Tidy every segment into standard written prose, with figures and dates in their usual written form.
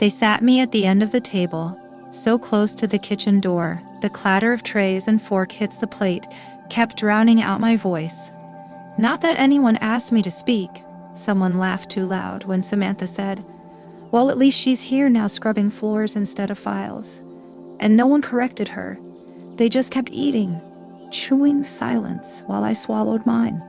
They sat me at the end of the table, so close to the kitchen door, the clatter of trays and fork hits the plate kept drowning out my voice. Not that anyone asked me to speak. Someone laughed too loud when Samantha said, "Well, at least she's here now scrubbing floors instead of files." And no one corrected her. They just kept eating, chewing silence while I swallowed mine.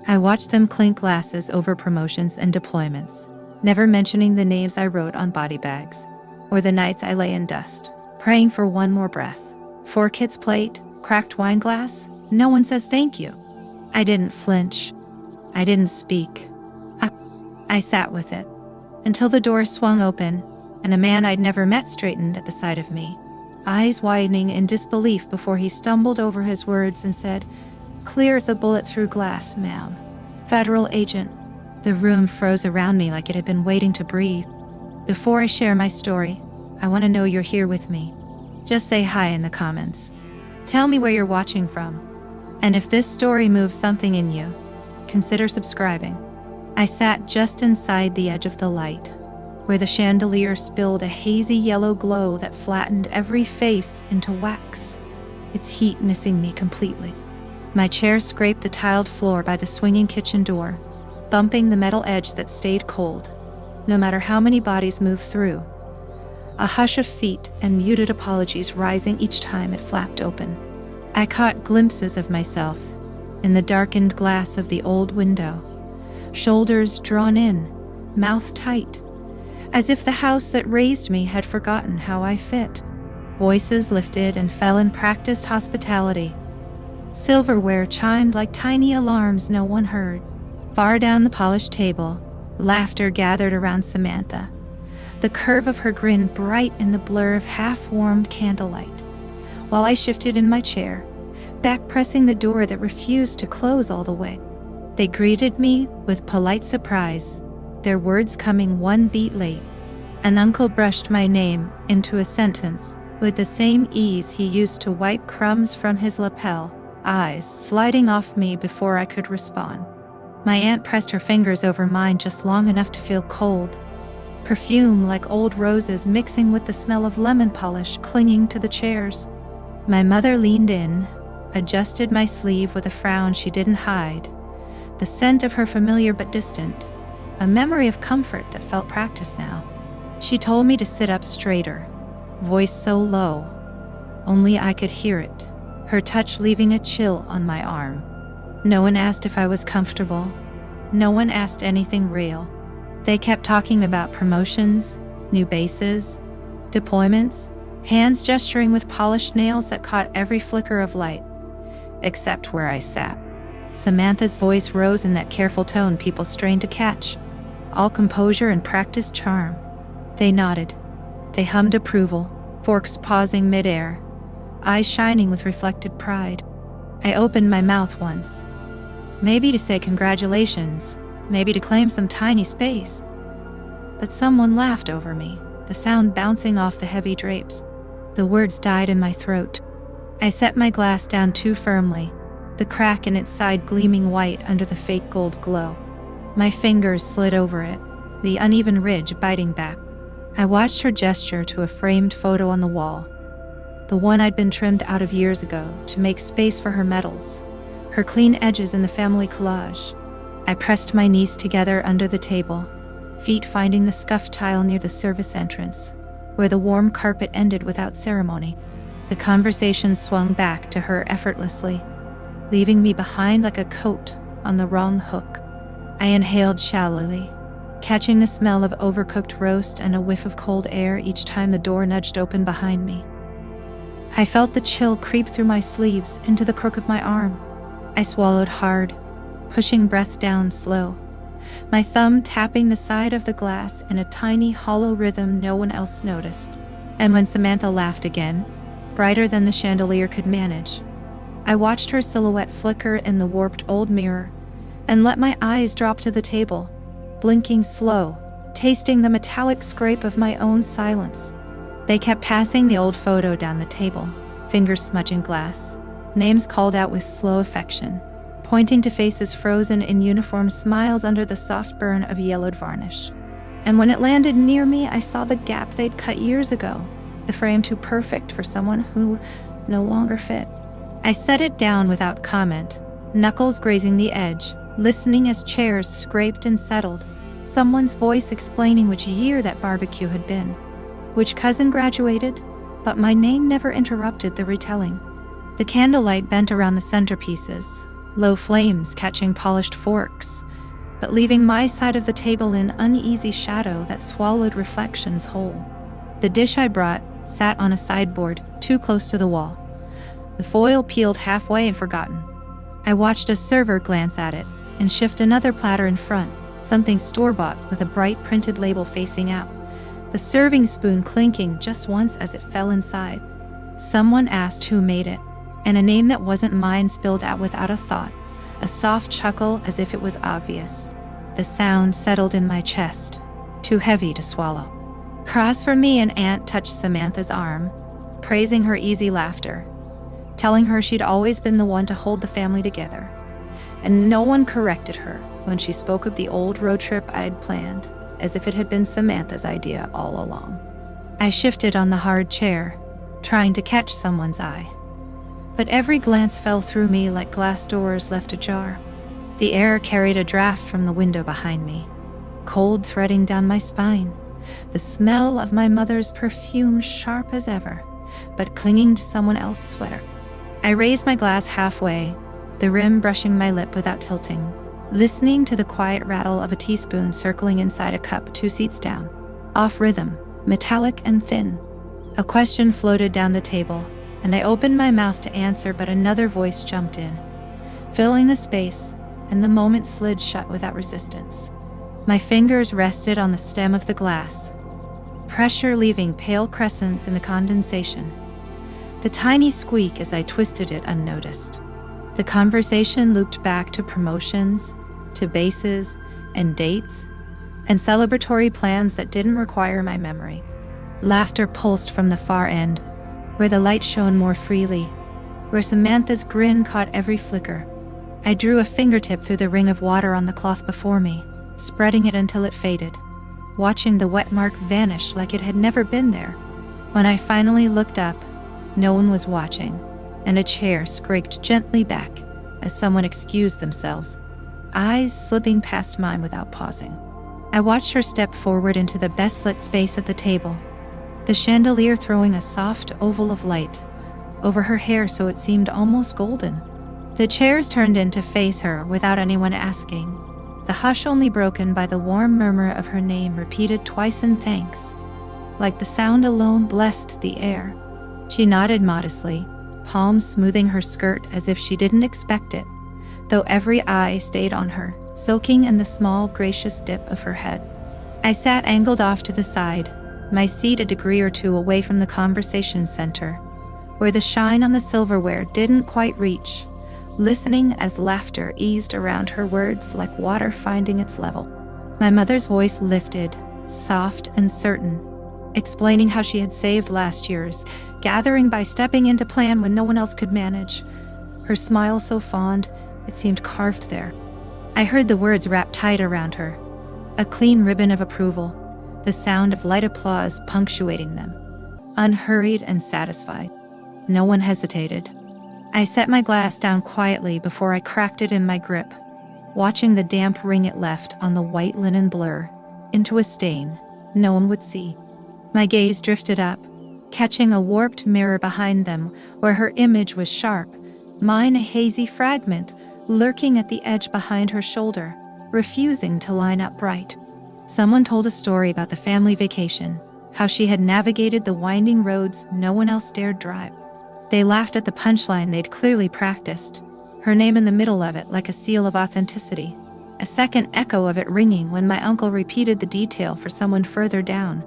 I watched them clink glasses over promotions and deployments, never mentioning the names I wrote on body bags, or the nights I lay in dust, praying for one more breath. Fork hits plate, cracked wine glass, no one says thank you. I didn't flinch. I didn't speak. I sat with it, until the door swung open, and a man I'd never met straightened at the sight of me, eyes widening in disbelief before he stumbled over his words and said, "Clear as a bullet through glass, ma'am. Federal agent." The room froze around me like it had been waiting to breathe. Before I share my story, I want to know you're here with me. Just say hi in the comments. Tell me where you're watching from. And if this story moves something in you, consider subscribing. I sat just inside the edge of the light, where the chandelier spilled a hazy yellow glow that flattened every face into wax, its heat missing me completely. My chair scraped the tiled floor by the swinging kitchen door, bumping the metal edge that stayed cold, no matter how many bodies moved through. A hush of feet and muted apologies rising each time it flapped open. I caught glimpses of myself in the darkened glass of the old window, shoulders drawn in, mouth tight, as if the house that raised me had forgotten how I fit. Voices lifted and fell in practiced hospitality. Silverware chimed like tiny alarms no one heard. Far down the polished table, laughter gathered around Samantha, the curve of her grin bright in the blur of half-warmed candlelight, while I shifted in my chair, back pressing the door that refused to close all the way. They greeted me with polite surprise, their words coming one beat late. An uncle brushed my name into a sentence with the same ease he used to wipe crumbs from his lapel, eyes sliding off me before I could respond. My aunt pressed her fingers over mine just long enough to feel cold, perfume like old roses mixing with the smell of lemon polish clinging to the chairs. My mother leaned in, adjusted my sleeve with a frown she didn't hide, the scent of her familiar but distant, a memory of comfort that felt practiced now. She told me to sit up straighter, voice so low, only I could hear it, her touch leaving a chill on my arm. No one asked if I was comfortable. No one asked anything real. They kept talking about promotions, new bases, deployments, hands gesturing with polished nails that caught every flicker of light, except where I sat. Samantha's voice rose in that careful tone people strain to catch, all composure and practiced charm. They nodded. They hummed approval, forks pausing midair, eyes shining with reflected pride. I opened my mouth once, maybe to say congratulations, maybe to claim some tiny space. But someone laughed over me, the sound bouncing off the heavy drapes. The words died in my throat. I set my glass down too firmly, the crack in its side gleaming white under the fake gold glow. My fingers slid over it, the uneven ridge biting back. I watched her gesture to a framed photo on the wall, the one I'd been trimmed out of years ago to make space for her medals, her clean edges in the family collage. I pressed my knees together under the table, feet finding the scuffed tile near the service entrance, where the warm carpet ended without ceremony. The conversation swung back to her effortlessly, leaving me behind like a coat on the wrong hook. I inhaled shallowly, catching the smell of overcooked roast and a whiff of cold air each time the door nudged open behind me. I felt the chill creep through my sleeves into the crook of my arm. I swallowed hard, pushing breath down slow, my thumb tapping the side of the glass in a tiny hollow rhythm no one else noticed. And when Samantha laughed again, brighter than the chandelier could manage, I watched her silhouette flicker in the warped old mirror and let my eyes drop to the table, blinking slow, tasting the metallic scrape of my own silence. They kept passing the old photo down the table, fingers smudging glass, names called out with slow affection, pointing to faces frozen in uniform smiles under the soft burn of yellowed varnish. And when it landed near me, I saw the gap they'd cut years ago, the frame too perfect for someone who no longer fit. I set it down without comment, knuckles grazing the edge, listening as chairs scraped and settled, someone's voice explaining which year that barbecue had been, which cousin graduated, but my name never interrupted the retelling. The candlelight bent around the centerpieces, low flames catching polished forks, but leaving my side of the table in uneasy shadow that swallowed reflections whole. The dish I brought sat on a sideboard, too close to the wall, the foil peeled halfway and forgotten. I watched a server glance at it and shift another platter in front, something store-bought with a bright printed label facing out, the serving spoon clinking just once as it fell inside. Someone asked who made it, and a name that wasn't mine spilled out without a thought, a soft chuckle as if it was obvious. The sound settled in my chest, too heavy to swallow. Across from me, an aunt touched Samantha's arm, praising her easy laughter, telling her she'd always been the one to hold the family together. And no one corrected her when she spoke of the old road trip I'd planned, as if it had been Samantha's idea all along. I shifted on the hard chair, trying to catch someone's eye. But every glance fell through me like glass doors left ajar. The air carried a draft from the window behind me, cold threading down my spine, the smell of my mother's perfume sharp as ever, but clinging to someone else's sweater. I raised my glass halfway, the rim brushing my lip without tilting, listening to the quiet rattle of a teaspoon circling inside a cup 2 seats down, off rhythm, metallic and thin. A question floated down the table, and I opened my mouth to answer, but another voice jumped in, filling the space, and the moment slid shut without resistance. My fingers rested on the stem of the glass, pressure leaving pale crescents in the condensation. The tiny squeak as I twisted it unnoticed. The conversation looped back to promotions, to bases, and dates, and celebratory plans that didn't require my memory. Laughter pulsed from the far end, where the light shone more freely, where Samantha's grin caught every flicker. I drew a fingertip through the ring of water on the cloth before me, spreading it until it faded, watching the wet mark vanish like it had never been there. When I finally looked up, no one was watching, and a chair scraped gently back as someone excused themselves, eyes slipping past mine without pausing. I watched her step forward into the best-lit space at the table, the chandelier throwing a soft oval of light over her hair so it seemed almost golden. The chairs turned in to face her without anyone asking, the hush only broken by the warm murmur of her name repeated twice in thanks, like the sound alone blessed the air. She nodded modestly, palms smoothing her skirt as if she didn't expect it, though every eye stayed on her, soaking in the small, gracious dip of her head. I sat angled off to the side, my seat a degree or two away from the conversation center, where the shine on the silverware didn't quite reach, listening as laughter eased around her words like water finding its level. My mother's voice lifted, soft and certain, explaining how she had saved last year's gathering by stepping into plan when no one else could manage. Her smile so fond, it seemed carved there. I heard the words wrapped tight around her, a clean ribbon of approval, the sound of light applause punctuating them, unhurried and satisfied. No one hesitated. I set my glass down quietly before I cracked it in my grip, watching the damp ring it left on the white linen blur into a stain no one would see. My gaze drifted up, catching a warped mirror behind them where her image was sharp, mine a hazy fragment lurking at the edge behind her shoulder, refusing to line up bright. Someone told a story about the family vacation, how she had navigated the winding roads no one else dared drive. They laughed at the punchline they'd clearly practiced, her name in the middle of it like a seal of authenticity, a second echo of it ringing when my uncle repeated the detail for someone further down.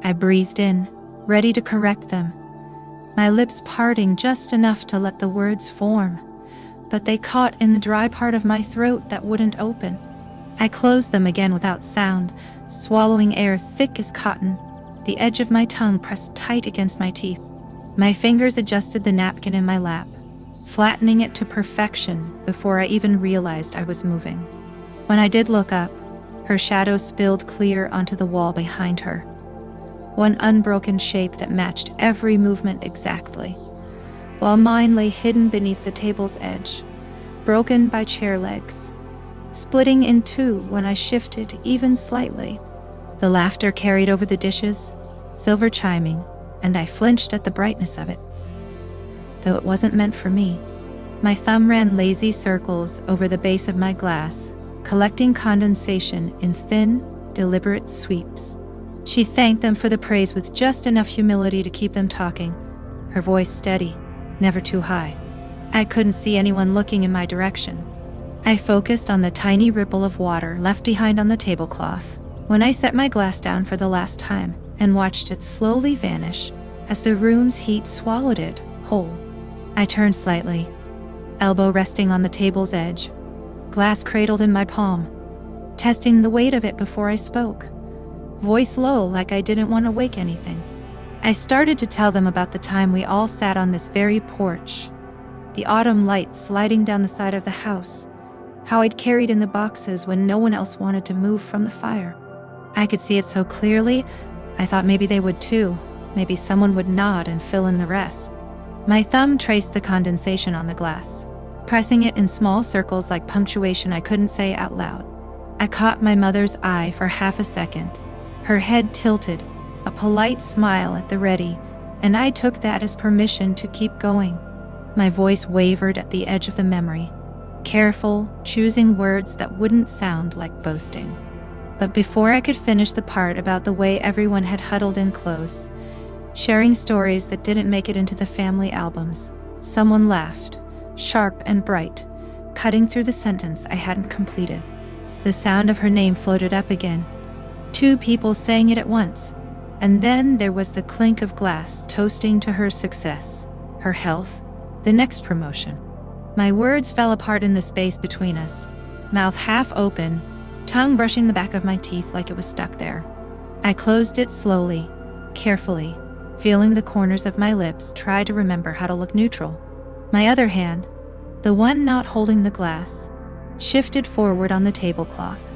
I breathed in, ready to correct them, my lips parting just enough to let the words form, but they caught in the dry part of my throat that wouldn't open. I closed them again without sound, swallowing air thick as cotton, the edge of my tongue pressed tight against my teeth. My fingers adjusted the napkin in my lap, flattening it to perfection before I even realized I was moving. When I did look up, Her shadow spilled clear onto the wall behind her. One unbroken shape that matched every movement exactly, while mine lay hidden beneath the table's edge, broken by chair legs, splitting in two when I shifted even slightly. The laughter carried over the dishes, silver chiming, and I flinched at the brightness of it. Though it wasn't meant for me. My thumb ran lazy circles over the base of my glass, collecting condensation in thin, deliberate sweeps. She thanked them for the praise with just enough humility to keep them talking, her voice steady, never too high. I couldn't see anyone looking in my direction. I focused on the tiny ripple of water left behind on the tablecloth when I set my glass down for the last time and watched it slowly vanish as the room's heat swallowed it whole. I turned slightly, elbow resting on the table's edge, glass cradled in my palm, testing the weight of it before I spoke, voice low like I didn't want to wake anything. I started to tell them about the time we all sat on this very porch, the autumn light sliding down the side of the house, how I'd carried in the boxes when no one else wanted to move from the fire. I could see it so clearly, I thought maybe they would too. Maybe someone would nod and fill in the rest. My thumb traced the condensation on the glass, pressing it in small circles like punctuation I couldn't say out loud. I caught my mother's eye for half a second, her head tilted, a polite smile at the ready, and I took that as permission to keep going. My voice wavered at the edge of the memory, careful, choosing words that wouldn't sound like boasting. But before I could finish the part about the way everyone had huddled in close, sharing stories that didn't make it into the family albums, someone laughed, sharp and bright, cutting through the sentence I hadn't completed. The sound of her name floated up again. Two people saying it at once, and then there was the clink of glass toasting to her success, her health, the next promotion. My words fell apart in the space between us, mouth half open, tongue brushing the back of my teeth like it was stuck there. I closed it slowly, carefully, feeling the corners of my lips try to remember how to look neutral. My other hand, the one not holding the glass, shifted forward on the tablecloth.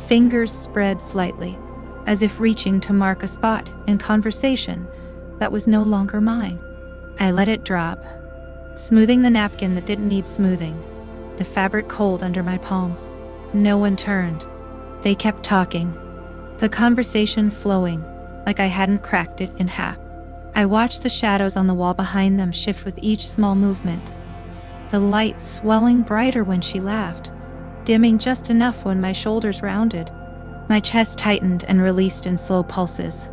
Fingers spread slightly, as if reaching to mark a spot in conversation that was no longer mine. I let it drop, smoothing the napkin that didn't need smoothing, the fabric cold under my palm. No one turned. They kept talking, the conversation flowing like I hadn't cracked it in half. I watched the shadows on the wall behind them shift with each small movement, the light swelling brighter when she laughed, dimming just enough when my shoulders rounded. My chest tightened and released in slow pulses,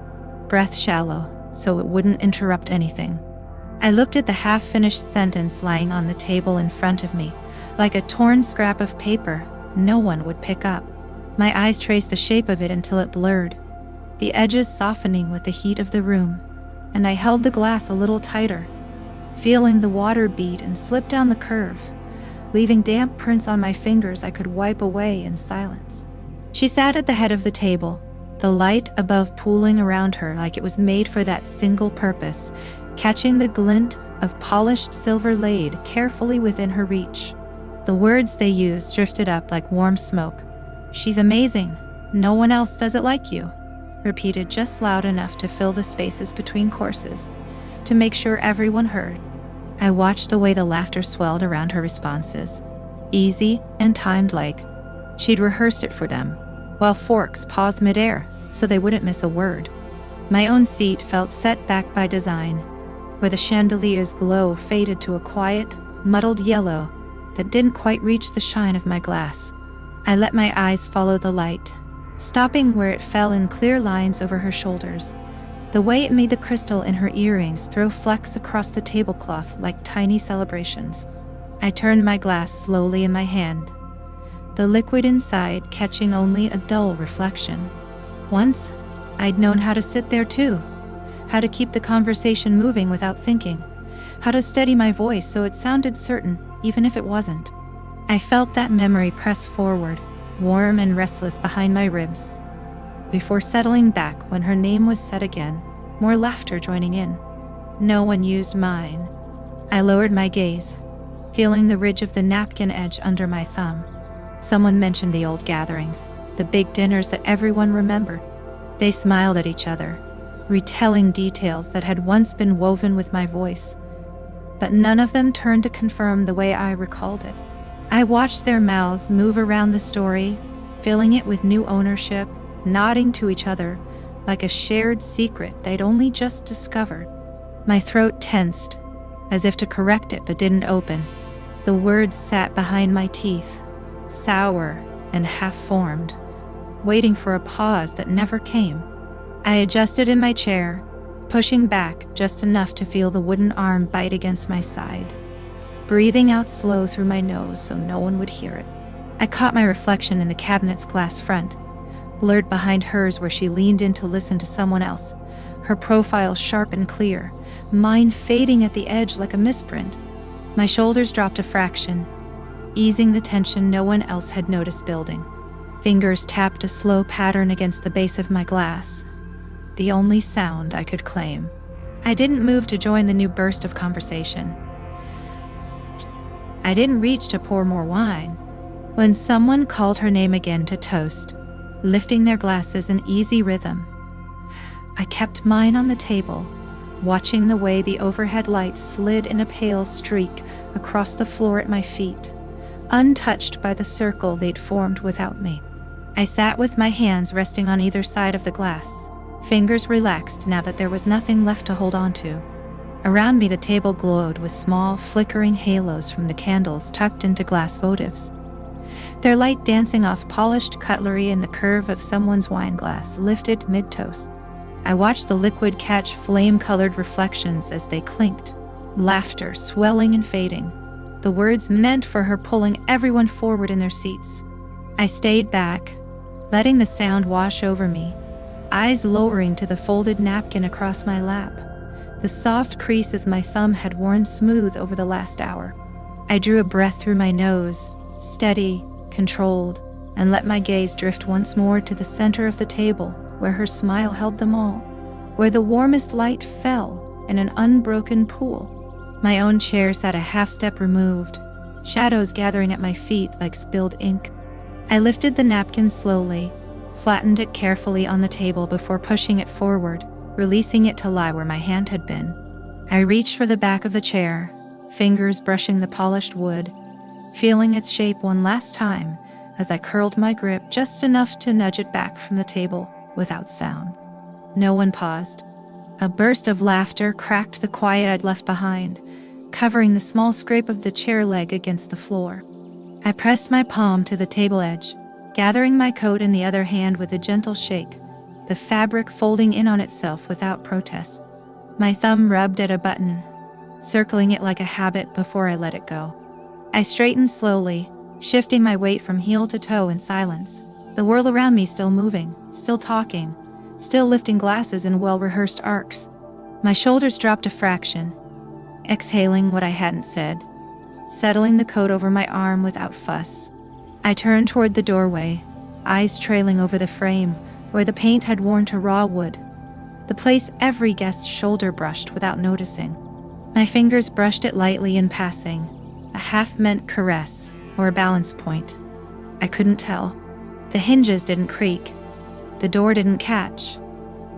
breath shallow, so it wouldn't interrupt anything. I looked at the half-finished sentence lying on the table in front of me, like a torn scrap of paper no one would pick up. My eyes traced the shape of it until it blurred, the edges softening with the heat of the room, and I held the glass a little tighter, feeling the water bead and slip down the curve, leaving damp prints on my fingers I could wipe away in silence. She sat at the head of the table, the light above pooling around her like it was made for that single purpose, catching the glint of polished silver laid carefully within her reach. The words they used drifted up like warm smoke. "She's amazing. No one else does it like you," repeated just loud enough to fill the spaces between courses, to make sure everyone heard. I watched the way the laughter swelled around her responses, easy and timed like she'd rehearsed it for them, while forks paused midair so they wouldn't miss a word. My own seat felt set back by design, where the chandelier's glow faded to a quiet, muddled yellow that didn't quite reach the shine of my glass. I let my eyes follow the light, stopping where it fell in clear lines over her shoulders, the way it made the crystal in her earrings throw flecks across the tablecloth like tiny celebrations. I turned my glass slowly in my hand, the liquid inside catching only a dull reflection. Once, I'd known how to sit there too, how to keep the conversation moving without thinking, how to steady my voice so it sounded certain, even if it wasn't. I felt that memory press forward, warm and restless behind my ribs, before settling back when her name was said again, more laughter joining in. No one used mine. I lowered my gaze, feeling the ridge of the napkin edge under my thumb. Someone mentioned the old gatherings, the big dinners that everyone remembered. They smiled at each other, retelling details that had once been woven with my voice, but none of them turned to confirm the way I recalled it. I watched their mouths move around the story, filling it with new ownership, nodding to each other like a shared secret they'd only just discovered. My throat tensed, as if to correct it but didn't open. The words sat behind my teeth, sour and half-formed, waiting for a pause that never came. I adjusted in my chair, pushing back just enough to feel the wooden arm bite against my side, breathing out slow through my nose so no one would hear it. I caught my reflection in the cabinet's glass front, blurred behind hers where she leaned in to listen to someone else, her profile sharp and clear, mine fading at the edge like a misprint. My shoulders dropped a fraction, easing the tension no one else had noticed building. Fingers tapped a slow pattern against the base of my glass, the only sound I could claim. I didn't move to join the new burst of conversation. I didn't reach to pour more wine when someone called her name again to toast, lifting their glasses in easy rhythm. I kept mine on the table, watching the way the overhead light slid in a pale streak across the floor at my feet, untouched by the circle they'd formed without me. I sat with my hands resting on either side of the glass, fingers relaxed now that there was nothing left to hold on to. Around me the table glowed with small, flickering halos from the candles tucked into glass votives, their light dancing off polished cutlery and the curve of someone's wine glass lifted mid-toast. I watched the liquid catch flame-colored reflections as they clinked, laughter swelling and fading, the words meant for her pulling everyone forward in their seats. I stayed back, letting the sound wash over me, eyes lowering to the folded napkin across my lap, the soft creases my thumb had worn smooth over the last hour. I drew a breath through my nose, steady, controlled, and let my gaze drift once more to the center of the table, where her smile held them all, where the warmest light fell in an unbroken pool. My own chair sat a half-step removed, shadows gathering at my feet like spilled ink. I lifted the napkin slowly, flattened it carefully on the table before pushing it forward, releasing it to lie where my hand had been. I reached for the back of the chair, fingers brushing the polished wood, feeling its shape one last time as I curled my grip just enough to nudge it back from the table without sound. No one paused. A burst of laughter cracked the quiet I'd left behind, covering the small scrape of the chair leg against the floor. I pressed my palm to the table edge, gathering my coat in the other hand with a gentle shake, the fabric folding in on itself without protest. My thumb rubbed at a button, circling it like a habit before I let it go. I straightened slowly, shifting my weight from heel to toe in silence, the world around me still moving, still talking, still lifting glasses in well-rehearsed arcs. My shoulders dropped a fraction, exhaling what I hadn't said, settling the coat over my arm without fuss. I turned toward the doorway, eyes trailing over the frame where the paint had worn to raw wood, the place every guest's shoulder brushed without noticing. My fingers brushed it lightly in passing, a half-meant caress or a balance point. I couldn't tell. The hinges didn't creak. The door didn't catch.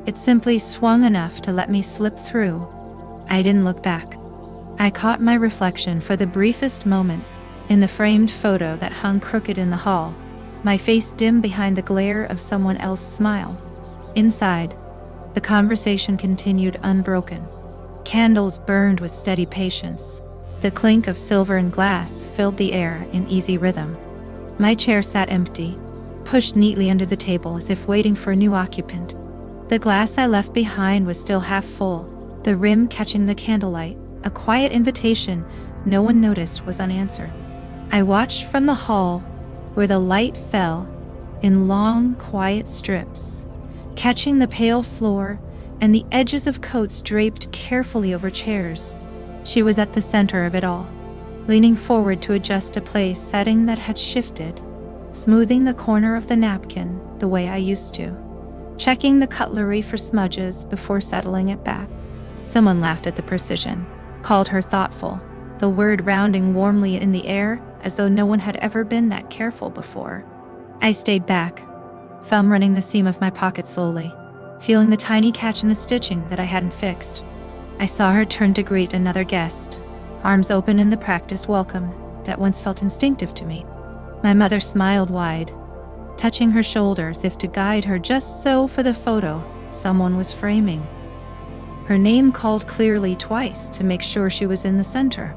It simply swung enough to let me slip through. I didn't look back. I caught my reflection for the briefest moment in the framed photo that hung crooked in the hall, my face dim behind the glare of someone else's smile. Inside, the conversation continued unbroken. Candles burned with steady patience. The clink of silver and glass filled the air in easy rhythm. My chair sat empty, pushed neatly under the table as if waiting for a new occupant. The glass I left behind was still half full, the rim catching the candlelight, a quiet invitation no one noticed was unanswered. I watched from the hall, where the light fell in long, quiet strips, catching the pale floor and the edges of coats draped carefully over chairs. She was at the center of it all, leaning forward to adjust a place setting that had shifted, smoothing the corner of the napkin the way I used to, checking the cutlery for smudges before settling it back. Someone laughed at the precision, called her thoughtful, the word rounding warmly in the air as though no one had ever been that careful before. I stayed back, thumb running the seam of my pocket slowly, feeling the tiny catch in the stitching that I hadn't fixed. I saw her turn to greet another guest, arms open in the practiced welcome that once felt instinctive to me. My mother smiled wide, touching her shoulder as if to guide her just so for the photo someone was framing. Her name called clearly twice to make sure she was in the center.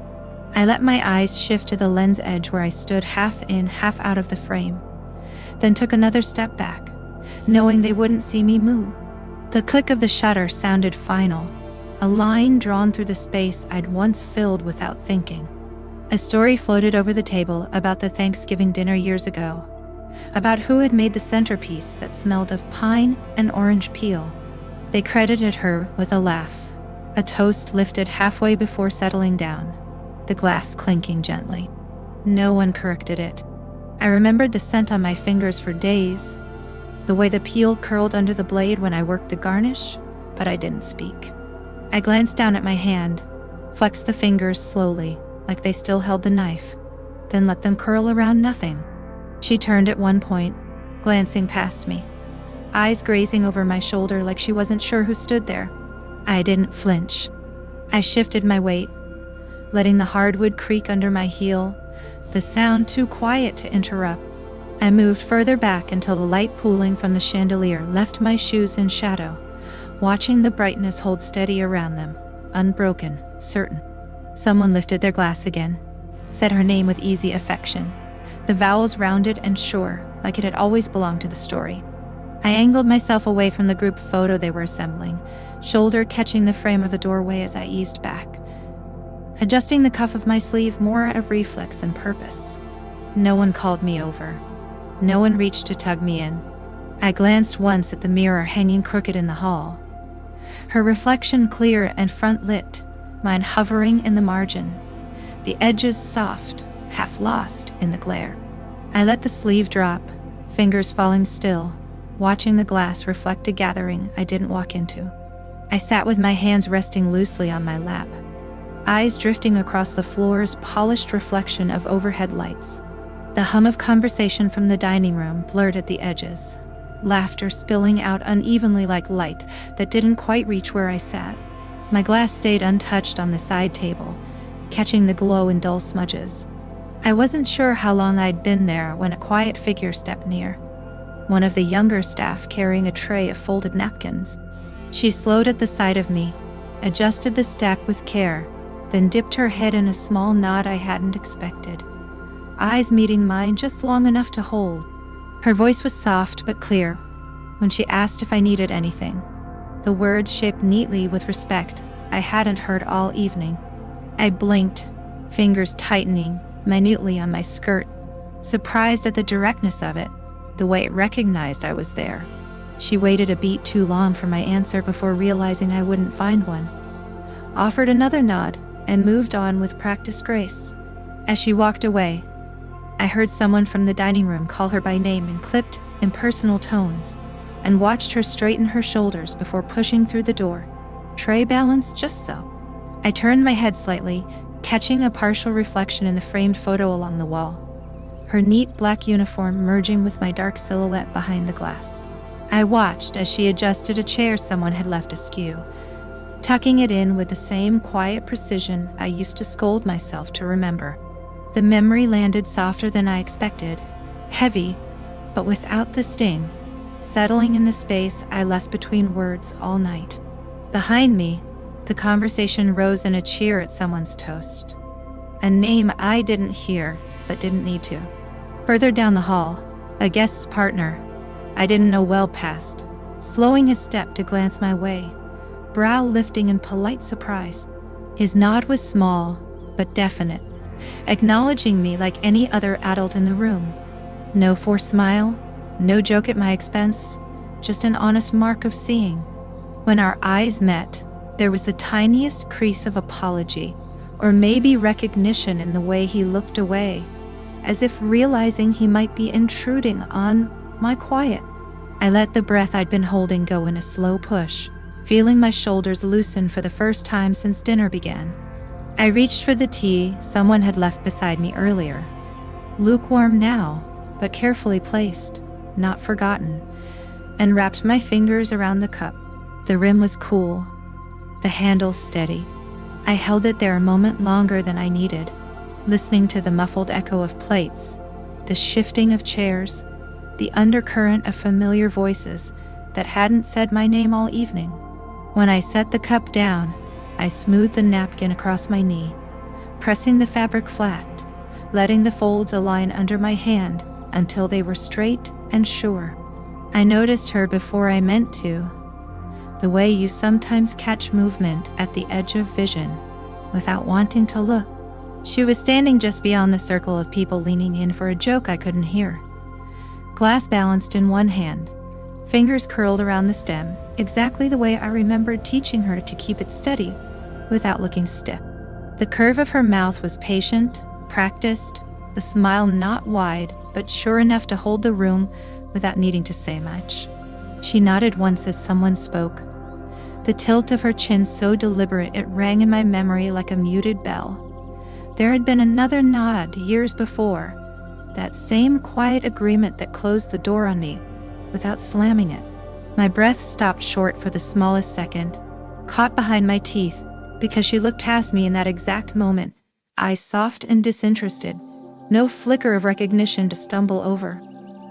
I let my eyes shift to the lens edge where I stood half in, half out of the frame, then took another step back, knowing they wouldn't see me move. The click of the shutter sounded final, a line drawn through the space I'd once filled without thinking. A story floated over the table about the Thanksgiving dinner years ago, about who had made the centerpiece that smelled of pine and orange peel. They credited her with a laugh, a toast lifted halfway before settling down, the glass clinking gently. No one corrected it. I remembered the scent on my fingers for days, the way the peel curled under the blade when I worked the garnish, but I didn't speak. I glanced down at my hand, flexed the fingers slowly, like they still held the knife, then let them curl around nothing. She turned at one point, glancing past me, eyes grazing over my shoulder like she wasn't sure who stood there. I didn't flinch. I shifted my weight, letting the hardwood creak under my heel, the sound too quiet to interrupt. I moved further back until the light pooling from the chandelier left my shoes in shadow, watching the brightness hold steady around them, unbroken, certain. Someone lifted their glass again, said her name with easy affection, the vowels rounded and sure, like it had always belonged to the story. I angled myself away from the group photo they were assembling, shoulder catching the frame of the doorway as I eased back, adjusting the cuff of my sleeve more out of reflex than purpose. No one called me over. No one reached to tug me in. I glanced once at the mirror hanging crooked in the hall, her reflection clear and front-lit, mine hovering in the margin, the edges soft, half lost in the glare. I let the sleeve drop, fingers falling still, watching the glass reflect a gathering I didn't walk into. I sat with my hands resting loosely on my lap, eyes drifting across the floor's polished reflection of overhead lights. The hum of conversation from the dining room blurred at the edges, laughter spilling out unevenly like light that didn't quite reach where I sat. My glass stayed untouched on the side table, catching the glow in dull smudges. I wasn't sure how long I'd been there when a quiet figure stepped near, one of the younger staff carrying a tray of folded napkins. She slowed at the sight of me, adjusted the stack with care, then dipped her head in a small nod I hadn't expected, eyes meeting mine just long enough to hold. Her voice was soft but clear when she asked if I needed anything, the words shaped neatly with respect I hadn't heard all evening. I blinked, fingers tightening minutely on my skirt, surprised at the directness of it, the way it recognized I was there. She waited a beat too long for my answer before realizing I wouldn't find one, offered another nod, and moved on with practiced grace. As she walked away, I heard someone from the dining room call her by name in clipped, impersonal tones, and watched her straighten her shoulders before pushing through the door, tray balanced just so. I turned my head slightly, catching a partial reflection in the framed photo along the wall, her neat black uniform merging with my dark silhouette behind the glass. I watched as she adjusted a chair someone had left askew, tucking it in with the same quiet precision I used to scold myself to remember. The memory landed softer than I expected, heavy, but without the sting, settling in the space I left between words all night. Behind me, the conversation rose in a cheer at someone's toast, a name I didn't hear but didn't need to. Further down the hall, a guest's partner I didn't know well passed, slowing his step to glance my way, brow lifting in polite surprise. His nod was small but definite, acknowledging me like any other adult in the room. No forced smile, no joke at my expense, just an honest mark of seeing. When our eyes met, there was the tiniest crease of apology, or maybe recognition in the way he looked away, as if realizing he might be intruding on my quiet. I let the breath I'd been holding go in a slow push, feeling my shoulders loosen for the first time since dinner began. I reached for the tea someone had left beside me earlier, lukewarm now, but carefully placed. not forgotten, and wrapped my fingers around the cup. The rim was cool, the handle steady. I held it there a moment longer than I needed, listening to the muffled echo of plates, the shifting of chairs, the undercurrent of familiar voices that hadn't said my name all evening. When I set the cup down, I smoothed the napkin across my knee, pressing the fabric flat, letting the folds align under my hand until they were straight and sure. I noticed her before I meant to, the way you sometimes catch movement at the edge of vision without wanting to look. She was standing just beyond the circle of people leaning in for a joke I couldn't hear. Glass balanced in one hand, fingers curled around the stem, exactly the way I remembered teaching her to keep it steady without looking stiff. The curve of her mouth was patient, practiced, the smile not wide but sure enough to hold the room without needing to say much. She nodded once as someone spoke, the tilt of her chin so deliberate it rang in my memory like a muted bell. There had been another nod years before, that same quiet agreement that closed the door on me without slamming it. My breath stopped short for the smallest second, caught behind my teeth, because she looked past me in that exact moment, eyes soft and disinterested, no flicker of recognition to stumble over.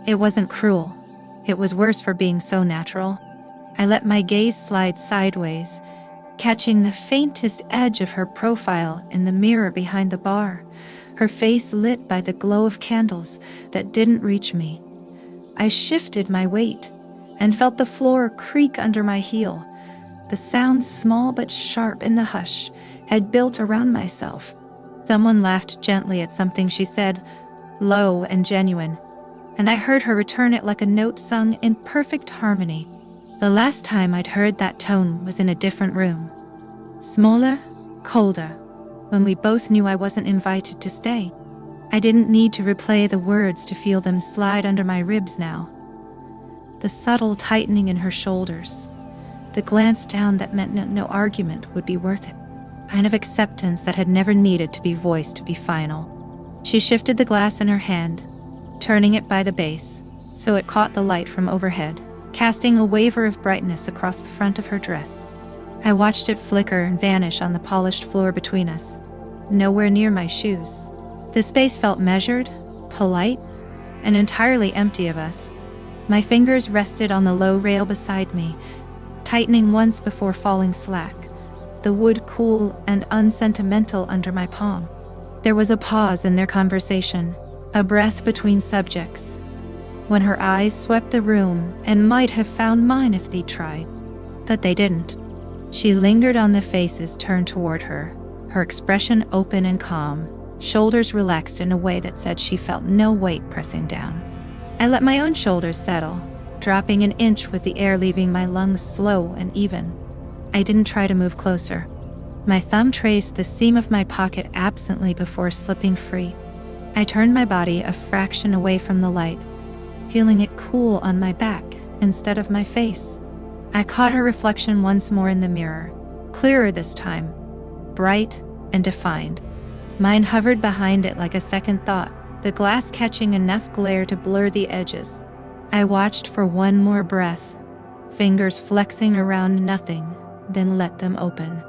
It wasn't cruel. It was worse for being so natural. I let my gaze slide sideways, catching the faintest edge of her profile in the mirror behind the bar, her face lit by the glow of candles that didn't reach me. I shifted my weight and felt the floor creak under my heel. The sound, small but sharp in the hush, had built around myself. Someone laughed gently at something she said, low and genuine, and I heard her return it like a note sung in perfect harmony. The last time I'd heard that tone was in a different room. Smaller, colder, when we both knew I wasn't invited to stay. I didn't need to replay the words to feel them slide under my ribs now. The subtle tightening in her shoulders, the glance down that meant no argument would be worth it. Kind of acceptance that had never needed to be voiced to be final. She shifted the glass in her hand, turning it by the base, so it caught the light from overhead, casting a waver of brightness across the front of her dress. I watched it flicker and vanish on the polished floor between us, nowhere near my shoes. The space felt measured, polite, and entirely empty of us. My fingers rested on the low rail beside me, tightening once before falling slack, the wood cool and unsentimental under my palm. There was a pause in their conversation, a breath between subjects, when her eyes swept the room and might have found mine if they'd tried. But they didn't. She lingered on the faces turned toward her, her expression open and calm, shoulders relaxed in a way that said she felt no weight pressing down. I let my own shoulders settle, dropping an inch with the air leaving my lungs slow and even. I didn't try to move closer. My thumb traced the seam of my pocket absently before slipping free. I turned my body a fraction away from the light, feeling it cool on my back instead of my face. I caught her reflection once more in the mirror, clearer this time, bright and defined. Mine hovered behind it like a second thought, the glass catching enough glare to blur the edges. I watched for one more breath, fingers flexing around nothing, then let them open.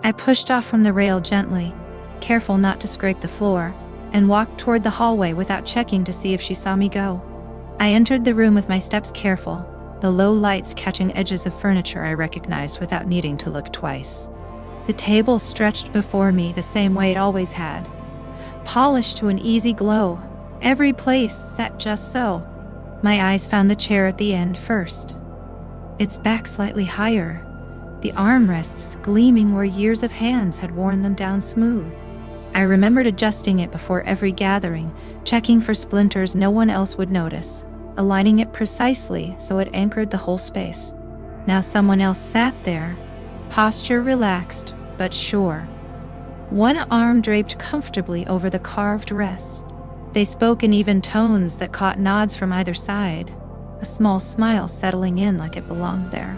I pushed off from the rail gently, careful not to scrape the floor, and walked toward the hallway without checking to see if she saw me go. I entered the room with my steps careful, the low lights catching edges of furniture I recognized without needing to look twice. The table stretched before me the same way it always had, polished to an easy glow, every place set just so. My eyes found the chair at the end first, its back slightly higher, the armrests gleaming where years of hands had worn them down smooth. I remembered adjusting it before every gathering, checking for splinters no one else would notice, aligning it precisely so it anchored the whole space. Now someone else sat there, posture relaxed but sure, one arm draped comfortably over the carved rest. They spoke in even tones that caught nods from either side, a small smile settling in like it belonged there.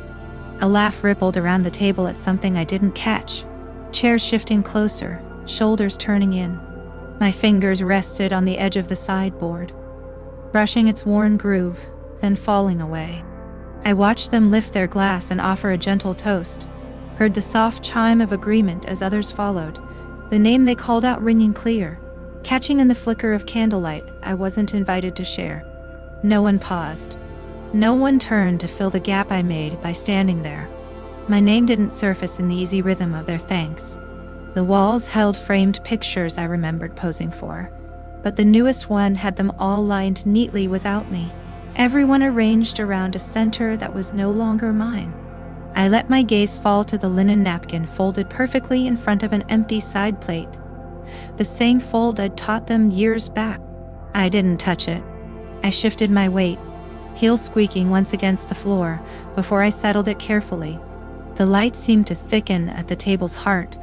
A laugh rippled around the table at something I didn't catch, chairs shifting closer, shoulders turning in. My fingers rested on the edge of the sideboard, brushing its worn groove, then falling away. I watched them lift their glass and offer a gentle toast, heard the soft chime of agreement as others followed, the name they called out ringing clear, catching in the flicker of candlelight I wasn't invited to share. No one paused. No one turned to fill the gap I made by standing there. My name didn't surface in the easy rhythm of their thanks. The walls held framed pictures I remembered posing for, but the newest one had them all lined neatly without me, everyone arranged around a center that was no longer mine. I let my gaze fall to the linen napkin folded perfectly in front of an empty side plate, the same fold I'd taught them years back. I didn't touch it. I shifted my weight, heels squeaking once against the floor, before I settled it carefully. The light seemed to thicken at the table's heart,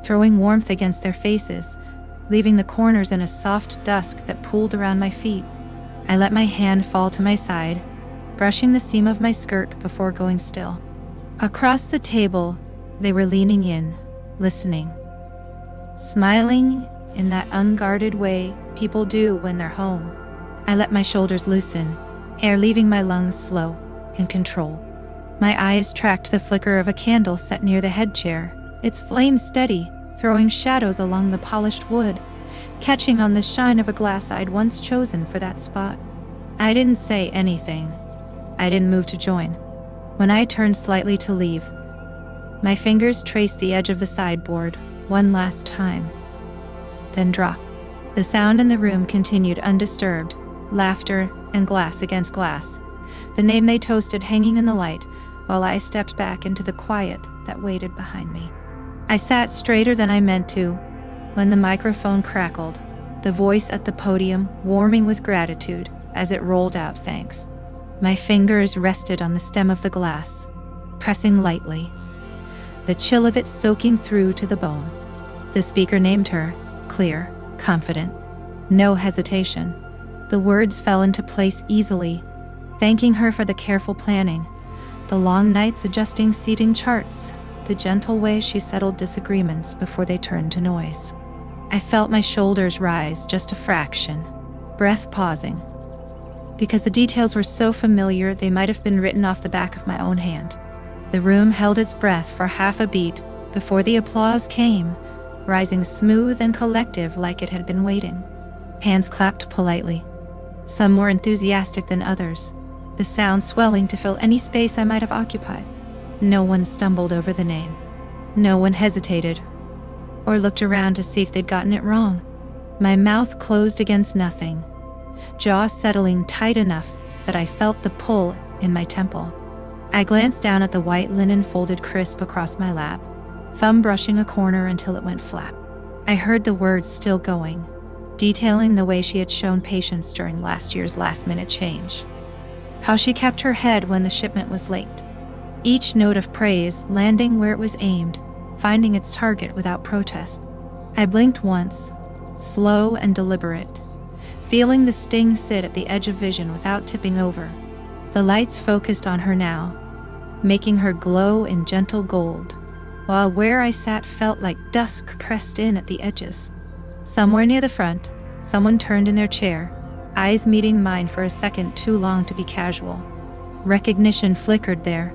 throwing warmth against their faces, leaving the corners in a soft dusk that pooled around my feet. I let my hand fall to my side, brushing the seam of my skirt before going still. Across the table, they were leaning in, listening, smiling in that unguarded way people do when they're home. I let my shoulders loosen, air leaving my lungs slow, in control. My eyes tracked the flicker of a candle set near the head chair, its flame steady, throwing shadows along the polished wood, catching on the shine of a glass I'd once chosen for that spot. I didn't say anything. I didn't move to join. When I turned slightly to leave, my fingers traced the edge of the sideboard one last time, then dropped. The sound in the room continued undisturbed, laughter and glass against glass, the name they toasted hanging in the light, while I stepped back into the quiet that waited behind me. I sat straighter than I meant to when the microphone crackled, the voice at the podium warming with gratitude as it rolled out thanks. My fingers rested on the stem of the glass, pressing lightly, the chill of it soaking through to the bone. The speaker named her, clear, confident, no hesitation. The words fell into place easily, thanking her for the careful planning, the long nights adjusting seating charts, the gentle way she settled disagreements before they turned to noise. I felt my shoulders rise just a fraction, breath pausing, because the details were so familiar they might have been written off the back of my own hand. The room held its breath for half a beat before the applause came, rising smooth and collective like it had been waiting. Hands clapped politely, some more enthusiastic than others, the sound swelling to fill any space I might have occupied. No one stumbled over the name. No one hesitated or looked around to see if they'd gotten it wrong. My mouth closed against nothing, jaw settling tight enough that I felt the pull in my temple. I glanced down at the white linen folded crisp across my lap, thumb brushing a corner until it went flat. I heard the words still going, detailing the way she had shown patience during last year's last-minute change, how she kept her head when the shipment was late, each note of praise landing where it was aimed, finding its target without protest. I blinked once, slow and deliberate, feeling the sting sit at the edge of vision without tipping over. The lights focused on her now, making her glow in gentle gold, while where I sat felt like dusk pressed in at the edges. Somewhere near the front, someone turned in their chair, eyes meeting mine for a second too long to be casual. Recognition flickered there,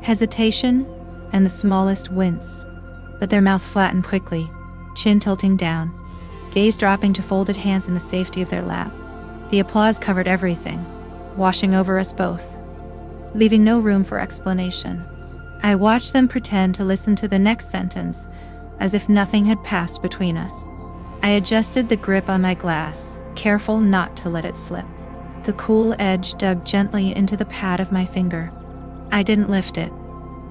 hesitation, and the smallest wince, but their mouth flattened quickly, chin tilting down, gaze dropping to folded hands in the safety of their lap. The applause covered everything, washing over us both, leaving no room for explanation. I watched them pretend to listen to the next sentence, as if nothing had passed between us. I adjusted the grip on my glass, careful not to let it slip. The cool edge dug gently into the pad of my finger. I didn't lift it.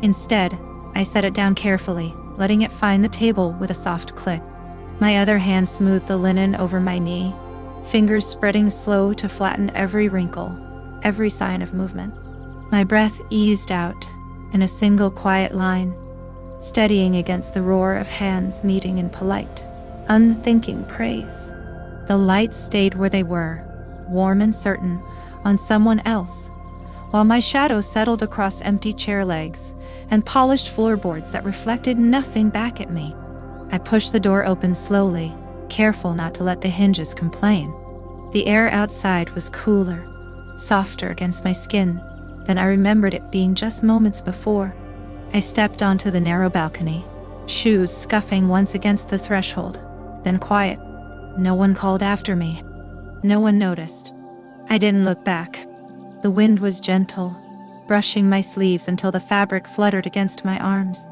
Instead, I set it down carefully, letting it find the table with a soft click. My other hand smoothed the linen over my knee, fingers spreading slow to flatten every wrinkle, every sign of movement. My breath eased out in a single quiet line, steadying against the roar of hands meeting in polite, unthinking praise. The lights stayed where they were, warm and certain, on someone else, while my shadow settled across empty chair legs and polished floorboards that reflected nothing back at me. I pushed the door open slowly, careful not to let the hinges complain. The air outside was cooler, softer against my skin than I remembered it being just moments before. I stepped onto the narrow balcony, shoes scuffing once against the threshold, then quiet. No one called after me. No one noticed. I didn't look back. The wind was gentle, brushing my sleeves until the fabric fluttered against my arms.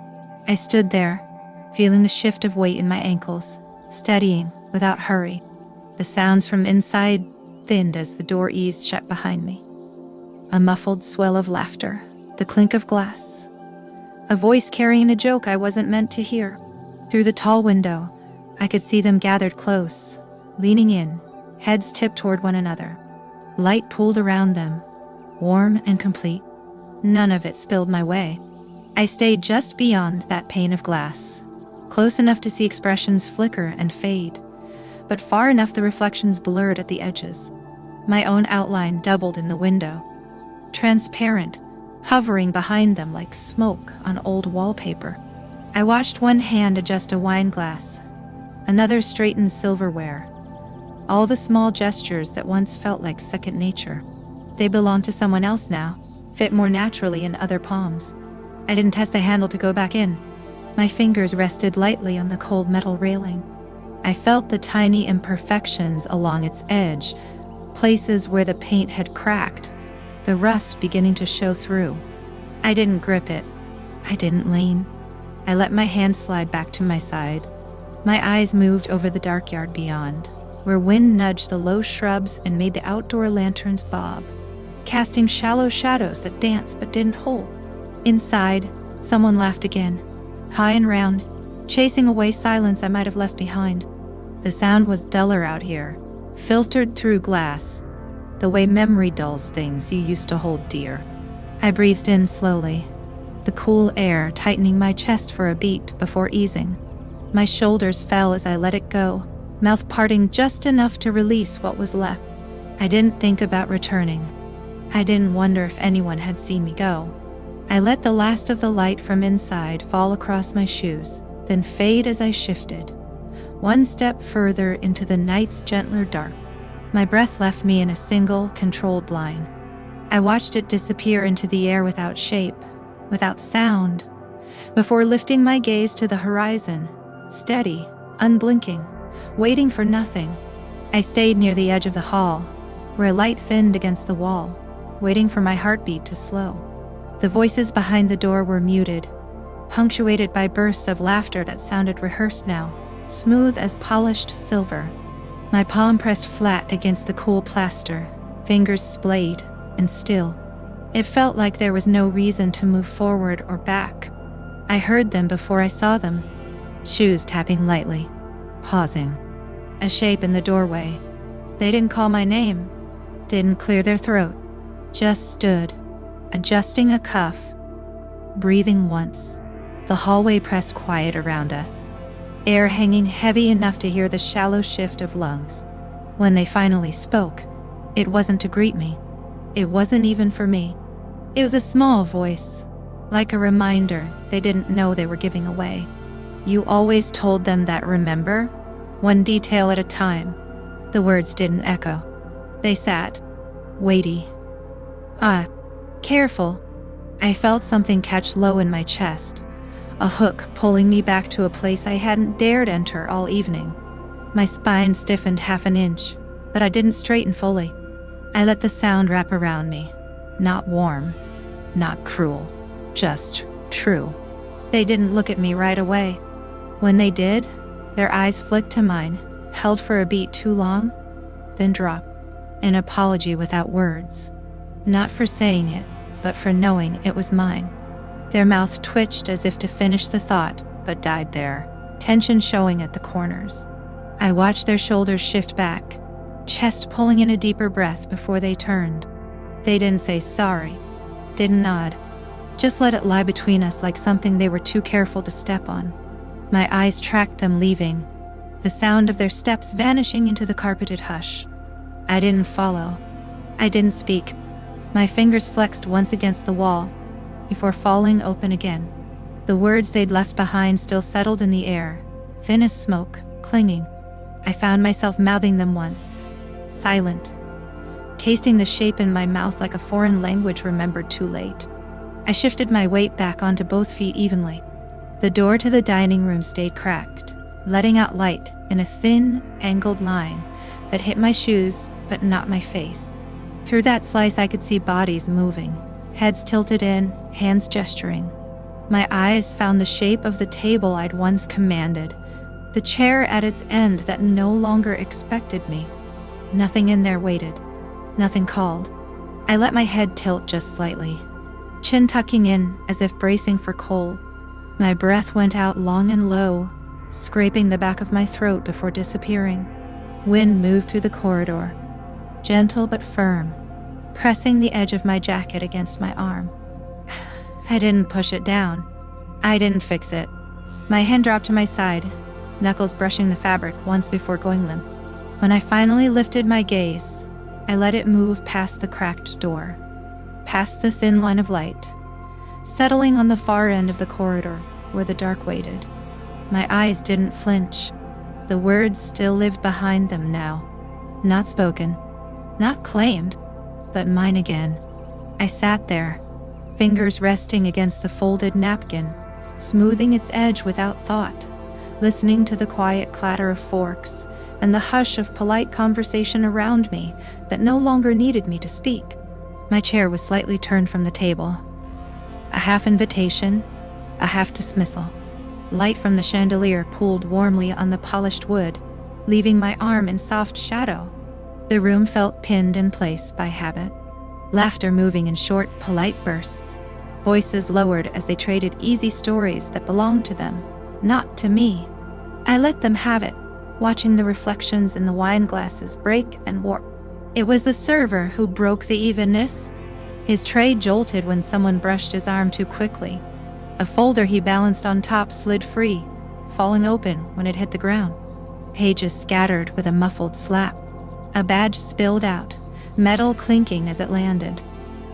I stood there, feeling the shift of weight in my ankles, steadying without hurry. The sounds from inside thinned as the door eased shut behind me. A muffled swell of laughter, the clink of glass. A voice carrying a joke I wasn't meant to hear. Through the tall window, I could see them gathered close, leaning in, heads tipped toward one another. Light pooled around them, warm and complete. None of it spilled my way. I stayed just beyond that pane of glass, close enough to see expressions flicker and fade, but far enough the reflections blurred at the edges. My own outline doubled in the window, transparent, hovering behind them like smoke on old wallpaper. I watched one hand adjust a wine glass, another straighten silverware. All the small gestures that once felt like second nature. They belonged to someone else now, fit more naturally in other palms. I didn't test the handle to go back in. My fingers rested lightly on the cold metal railing. I felt the tiny imperfections along its edge, places where the paint had cracked, the rust beginning to show through. I didn't grip it. I didn't lean. I let my hand slide back to my side. My eyes moved over the dark yard beyond, where wind nudged the low shrubs and made the outdoor lanterns bob, casting shallow shadows that danced but didn't hold. Inside, someone laughed again, high and round, chasing away silence I might have left behind. The sound was duller out here, filtered through glass, the way memory dulls things you used to hold dear. I breathed in slowly, the cool air tightening my chest for a beat before easing. My shoulders fell as I let it go, mouth parting just enough to release what was left. I didn't think about returning. I didn't wonder if anyone had seen me go. I let the last of the light from inside fall across my shoes, then fade as I shifted, one step further into the night's gentler dark. My breath left me in a single, controlled line. I watched it disappear into the air without shape, without sound, before lifting my gaze to the horizon, steady, unblinking, waiting for nothing. I stayed near the edge of the hall, where light thinned against the wall, waiting for my heartbeat to slow. The voices behind the door were muted, punctuated by bursts of laughter that sounded rehearsed now, smooth as polished silver. My palm pressed flat against the cool plaster, fingers splayed and still. It felt like there was no reason to move forward or back. I heard them before I saw them, shoes tapping lightly, pausing. A shape in the doorway. They didn't call my name, didn't clear their throat, just stood, adjusting a cuff, breathing once. The hallway pressed quiet around us, air hanging heavy enough to hear the shallow shift of lungs. When they finally spoke, it wasn't to greet me. It wasn't even for me. It was a small voice, like a reminder they didn't know they were giving away. You always told them that, remember? One detail at a time. The words didn't echo. They sat, weighty. Careful. I felt something catch low in my chest, a hook pulling me back to a place I hadn't dared enter all evening. My spine stiffened half an inch, but I didn't straighten fully. I let the sound wrap around me. Not warm, not cruel, just true. They didn't look at me right away. When they did, their eyes flicked to mine, held for a beat too long, then dropped. An apology without words. Not for saying it, but for knowing it was mine. Their mouth twitched as if to finish the thought, but died there, tension showing at the corners. I watched their shoulders shift back, chest pulling in a deeper breath before they turned. They didn't say sorry, didn't nod, just let it lie between us like something they were too careful to step on. My eyes tracked them leaving, the sound of their steps vanishing into the carpeted hush. I didn't follow. I didn't speak. My fingers flexed once against the wall, before falling open again. The words they'd left behind still settled in the air, thin as smoke, clinging. I found myself mouthing them once, silent, tasting the shape in my mouth like a foreign language remembered too late. I shifted my weight back onto both feet evenly. The door to the dining room stayed cracked, letting out light in a thin, angled line that hit my shoes but not my face. Through that slice I could see bodies moving, heads tilted in, hands gesturing. My eyes found the shape of the table I'd once commanded, the chair at its end that no longer expected me. Nothing in there waited. Nothing called. I let my head tilt just slightly, chin tucking in as if bracing for cold. My breath went out long and low, scraping the back of my throat before disappearing. Wind moved through the corridor, gentle but firm, pressing the edge of my jacket against my arm. I didn't push it down. I didn't fix it. My hand dropped to my side, knuckles brushing the fabric once before going limp. When I finally lifted my gaze, I let it move past the cracked door, past the thin line of light, settling on the far end of the corridor where the dark waited. My eyes didn't flinch. The words still lived behind them now. Not spoken, not claimed, but mine again. I sat there, fingers resting against the folded napkin, smoothing its edge without thought, listening to the quiet clatter of forks and the hush of polite conversation around me that no longer needed me to speak. My chair was slightly turned from the table. A half invitation, a half dismissal. Light from the chandelier pooled warmly on the polished wood, leaving my arm in soft shadow. The room felt pinned in place by habit. Laughter moving in short, polite bursts. Voices lowered as they traded easy stories that belonged to them, not to me. I let them have it, watching the reflections in the wine glasses break and warp. It was the server who broke the evenness. His tray jolted when someone brushed his arm too quickly. A folder he balanced on top slid free, falling open when it hit the ground. Pages scattered with a muffled slap. A badge spilled out, metal clinking as it landed.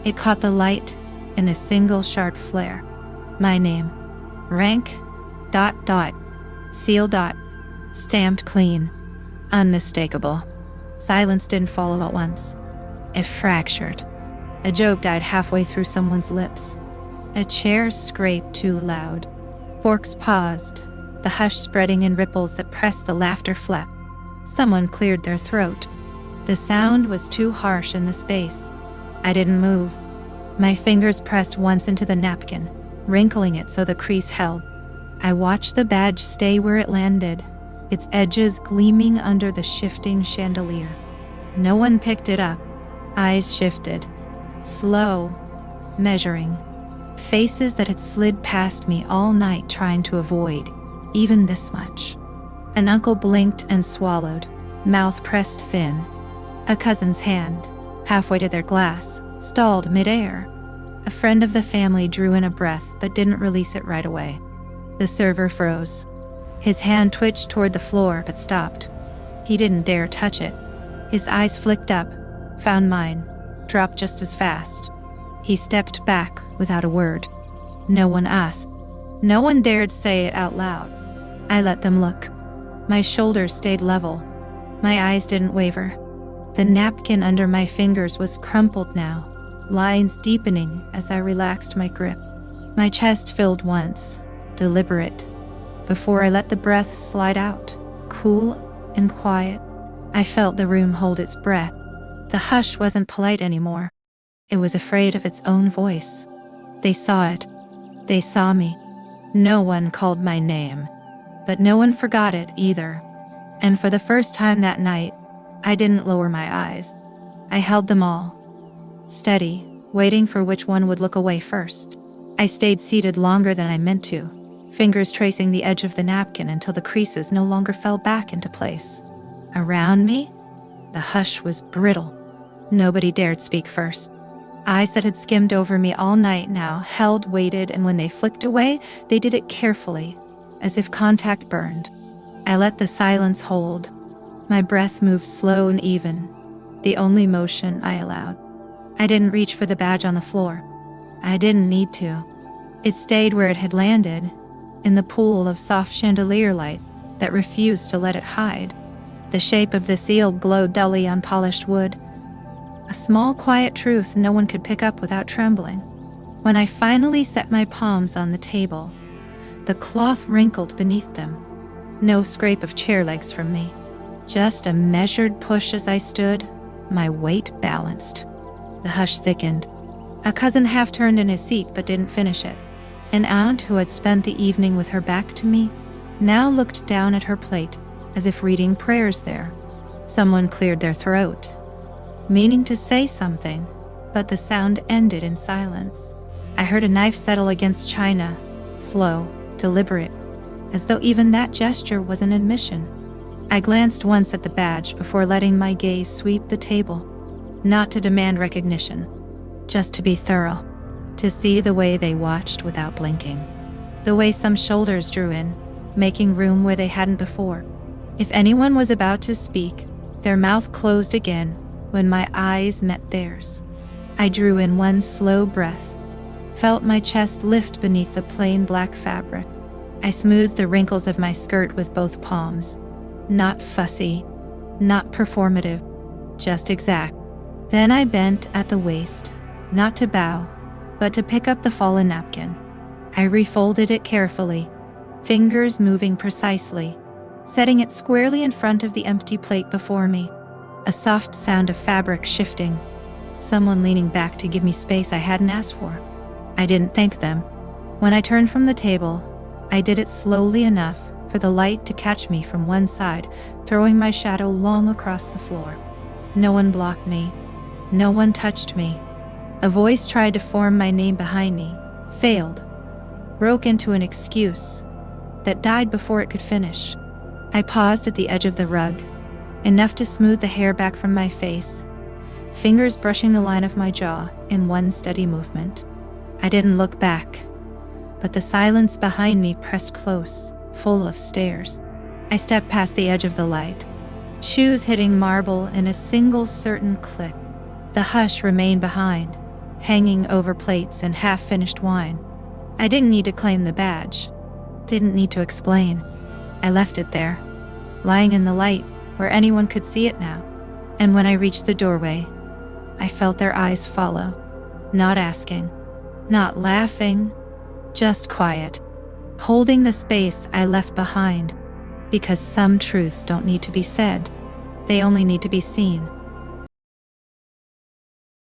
It caught the light in a single sharp flare. My name. Rank. ... Seal ... Stamped clean. Unmistakable. Silence didn't follow at once. It fractured. A joke died halfway through someone's lips. A chair scraped too loud. Forks paused, the hush spreading in ripples that pressed the laughter flat. Someone cleared their throat. The sound was too harsh in the space. I didn't move. My fingers pressed once into the napkin, wrinkling it so the crease held. I watched the badge stay where it landed, its edges gleaming under the shifting chandelier. No one picked it up. Eyes shifted. Slow. Measuring. Faces that had slid past me all night trying to avoid, even this much. An uncle blinked and swallowed, mouth pressed thin. A cousin's hand, halfway to their glass, stalled midair. A friend of the family drew in a breath but didn't release it right away. The server froze. His hand twitched toward the floor but stopped. He didn't dare touch it. His eyes flicked up, found mine, dropped just as fast. He stepped back without a word. No one asked. No one dared say it out loud. I let them look. My shoulders stayed level. My eyes didn't waver. The napkin under my fingers was crumpled now, lines deepening as I relaxed my grip. My chest filled once, deliberate, before I let the breath slide out, cool and quiet. I felt the room hold its breath. The hush wasn't polite anymore. It was afraid of its own voice. They saw it. They saw me. No one called my name, but no one forgot it either. And for the first time that night, I didn't lower my eyes. I held them all, steady, waiting for which one would look away first. I stayed seated longer than I meant to, fingers tracing the edge of the napkin until the creases no longer fell back into place. Around me, the hush was brittle. Nobody dared speak first. Eyes that had skimmed over me all night now held, waited, and when they flicked away, they did it carefully, as if contact burned. I let the silence hold. My breath moved slow and even, the only motion I allowed. I didn't reach for the badge on the floor. I didn't need to. It stayed where it had landed, in the pool of soft chandelier light that refused to let it hide. The shape of the seal glowed dully on polished wood. A small, quiet truth no one could pick up without trembling. When I finally set my palms on the table, the cloth wrinkled beneath them. No scrape of chair legs from me. Just a measured push as I stood, my weight balanced. The hush thickened. A cousin half turned in his seat but didn't finish it. An aunt who had spent the evening with her back to me now looked down at her plate as if reading prayers there. Someone cleared their throat, meaning to say something, but the sound ended in silence. I heard a knife settle against china, slow, deliberate, as though even that gesture was an admission. I glanced once at the badge before letting my gaze sweep the table, not to demand recognition, just to be thorough, to see the way they watched without blinking, the way some shoulders drew in, making room where they hadn't before. If anyone was about to speak, their mouth closed again when my eyes met theirs. I drew in one slow breath, felt my chest lift beneath the plain black fabric. I smoothed the wrinkles of my skirt with both palms. Not fussy, not performative, just exact. Then I bent at the waist, not to bow, but to pick up the fallen napkin. I refolded it carefully, fingers moving precisely, setting it squarely in front of the empty plate before me. A soft sound of fabric shifting, someone leaning back to give me space I hadn't asked for. I didn't thank them. When I turned from the table, I did it slowly enough for the light to catch me from one side, throwing my shadow long across the floor. No one blocked me. No one touched me. A voice tried to form my name behind me, failed, broke into an excuse that died before it could finish. I paused at the edge of the rug, enough to smooth the hair back from my face, fingers brushing the line of my jaw in one steady movement. I didn't look back, but the silence behind me pressed close, full of stares. I stepped past the edge of the light, shoes hitting marble in a single certain click. The hush remained behind, hanging over plates and half-finished wine. I didn't need to claim the badge, didn't need to explain. I left it there, lying in the light where anyone could see it now. And when I reached the doorway, I felt their eyes follow, not asking, not laughing, just quiet, holding the space I left behind, because some truths don't need to be said, they only need to be seen.